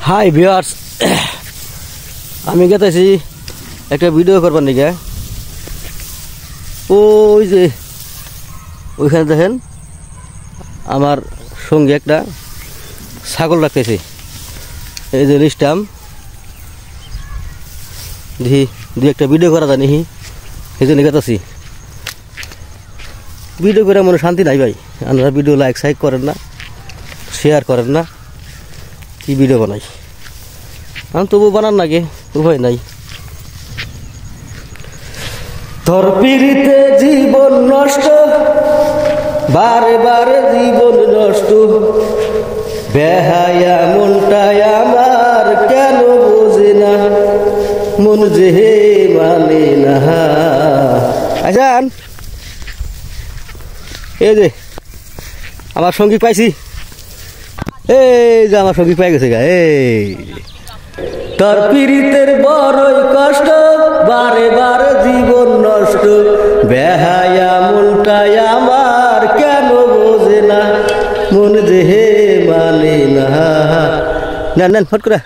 Hi viewers, আমি গেতেছি একটা video করবার নিকে। ওই যে ওইখানে দেখেন আমার সঙ্গে একটা ছাগল রাখতেছে। এই যে লিস্টাম দেখি দুই একটা ভিডিও করা জানি, এই জন্য গেতেছি। ভিডিও করে মনে শান্তি নাই ভাই, আপনারা ভিডিও লাইক সাইক করেন না, শেয়ার করেন না, কি ভিডিও বানাই আমি তবু বানান নাকি উপায় নাই। তোর পিড়িতে জীবন নষ্ট, বারে বারে জীবন নষ্ট, বেহায়া মনটাই আমার কেন বোঝে না, মন যে মানে না। আচ্ছান এই যে আমার সঙ্গী পাইছি, এই যে আমার সঙ্গী পাই গেছে গা। এই তোর পীড়িতের বড়ই কষ্ট, বারে বারে জীবন নষ্ট, বেহায়া মনটাই আমার কেন বোঝে না, মন যে মানে না। নেন নেন ফট করে।